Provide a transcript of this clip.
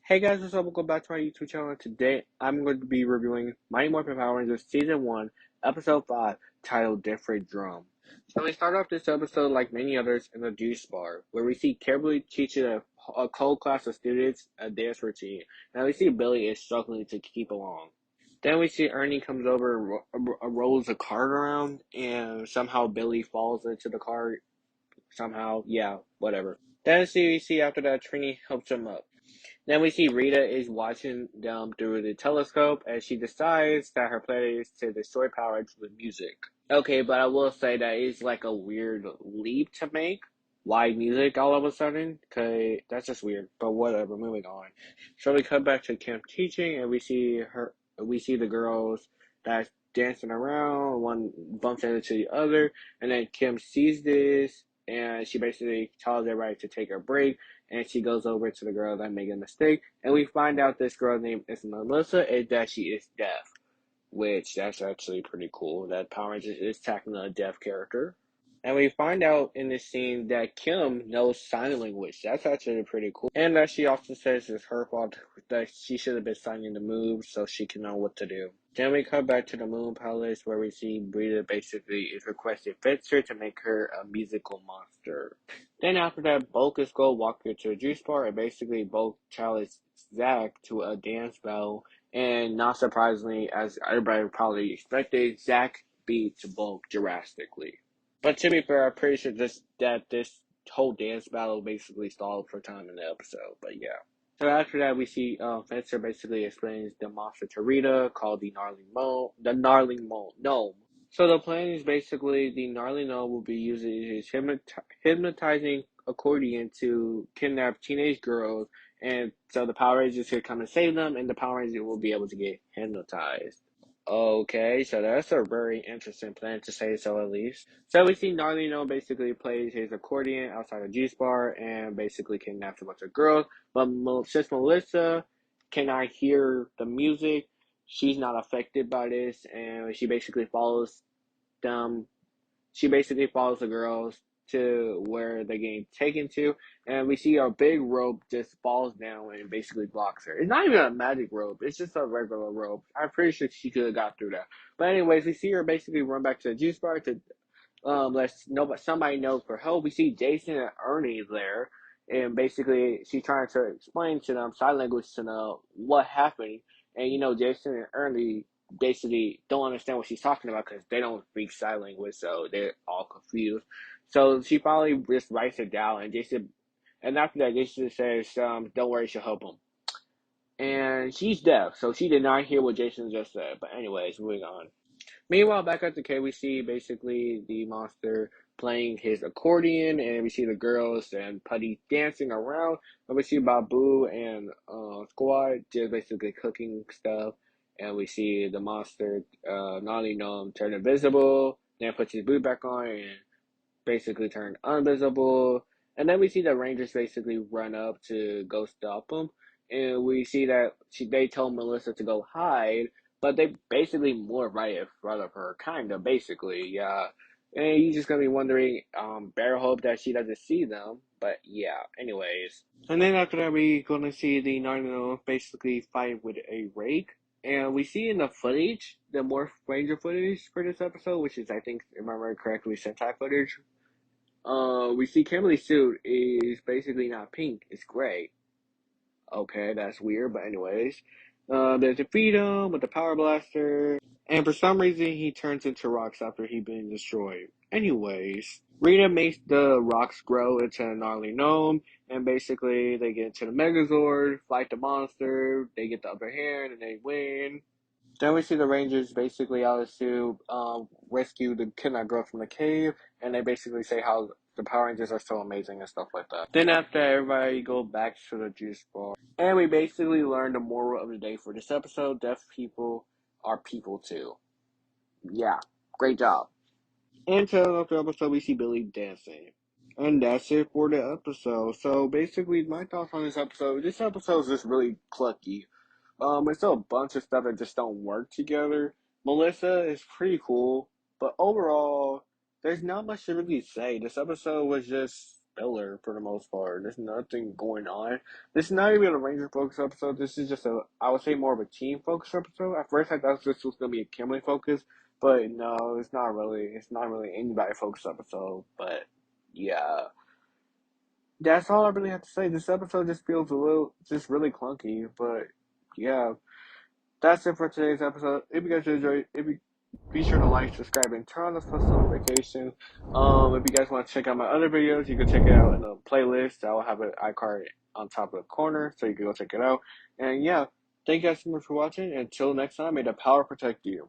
Hey guys, what's up? Welcome back to my YouTube channel. Today, I'm going to be reviewing Mighty Morphin Power Rangers Season 1, Episode 5, titled Different Drum. So we start off this episode, like many others, in the juice bar, where we see Kimberly teaching a cold class of students a dance routine, and we see Billy is struggling to keep along. Then we see Ernie comes over and rolls a cart around, and somehow Billy falls into the cart. Somehow, yeah, whatever. Then we see after that, Trini helps him up. Then we see Rita is watching them through the telescope as she decides that her plan is to destroy Power Rangers with music. Okay, but I will say that it's like a weird leap to make. Why music all of a sudden? Cause that's just weird. But whatever, moving on. So we come back to Kim teaching and we see the girls that's dancing around, one bumps into the other, and then Kim sees this and she basically tells everybody to take a break and she goes over to the girl that made a mistake, and we find out this girl name is Melissa and that she is deaf, which that's actually pretty cool that Power Rangers is tackling a deaf character. And we find out in this scene that Kim knows sign language. That's actually pretty cool. And that she also says it's her fault that she should have been signing the moves so she can know what to do. Then we come back to the Moon Palace where we see Brita basically is requesting Fitzer to make her a musical monster. Then after that, both is go walk her to a juice bar and basically both challenge Zach to a dance battle. And not surprisingly, as everybody probably expected, Zach beats Bulk drastically. But to be fair, I'm pretty sure this whole dance battle basically stalled for time in the episode. But yeah. So after that, we see Fencer basically explains the monster to Rita called the gnarly gnome. So the plan is basically the gnarly gnome will be using his hypnotizing accordion to kidnap teenage girls, and so the Power Rangers could come and save them, and the Power Rangers will be able to get hypnotized. Okay, so that's a very interesting plan to say so at least. So we see Narlino basically plays his accordion outside a juice bar and basically kidnaps a bunch of girls. But since Melissa cannot hear the music, she's not affected by this and she basically follows them she basically follows the girls to where they're getting taken to, and we see a big rope just falls down and basically blocks her. It's not even a magic rope; it's just a regular rope. I'm pretty sure she could have got through that. But anyways, we see her basically run back to the juice bar to let somebody know for help. We see Jason and Ernie there, and basically she's trying to explain to them sign language to know what happened. And Jason and Ernie basically don't understand what she's talking about because they don't speak sign language, so they're all confused. So she finally just writes it down, and after that, Jason says, "Don't worry, she'll help him." And she's deaf, so she did not hear what Jason just said. But anyways, moving on. Meanwhile, back at the cave, we see basically the monster playing his accordion, and we see the girls and Putty dancing around. And we see Babu and Squad just basically cooking stuff. And we see the monster, Nolly Gnome, turn invisible, then puts his boot back on and basically turn invisible. And then we see the Rangers basically run up to go stop him. And we see that they told Melissa to go hide, but they basically more right in front of her, kind of, basically, yeah. And you're just gonna be wondering, bear hope that she doesn't see them, but yeah, anyways. And then after that, we gonna see the Narno basically fight with a rake. And we see in the footage, the Morph Ranger footage for this episode, which is, I think, if I remember correctly, Sentai footage. We see Kimberly's suit is basically not pink, it's gray. Okay, that's weird, but anyways. There's a Freedom with the Power Blaster, and for some reason he turns into rocks after he been destroyed. Anyways, Rita makes the rocks grow into a gnarly gnome, and basically they get into the Megazord, fight the monster, they get the upper hand, and they win. Then we see the Rangers basically out to rescue the kidnapped girl from the cave, and they basically say how the Power Rangers are so amazing and stuff like that. Then after everybody go back to the juice bar, and we basically learn the moral of the day for this episode: deaf people are people too. Yeah, great job. And to the episode, we see Billy dancing. And that's it for the episode. So basically, my thoughts on this episode is just really clucky. It's still a bunch of stuff that just don't work together. Melissa is pretty cool, but overall, there's not much to really say. This episode was just filler for the most part. There's nothing going on. This is not even a Ranger focus episode. This is just I would say more of a team focus episode. At first, I thought this was gonna be a Kimberly focus, but no, it's not really. It's not really anybody focus episode. But yeah, that's all I really have to say. This episode just feels a little, just really clunky. But yeah, that's it for today's episode. If you guys enjoyed, be sure to like, subscribe, and turn on those post notifications. If you guys want to check out my other videos, you can check it out in the playlist. I will have an iCard on top of the corner, so you can go check it out. And yeah, thank you guys so much for watching. Until next time, may the power protect you.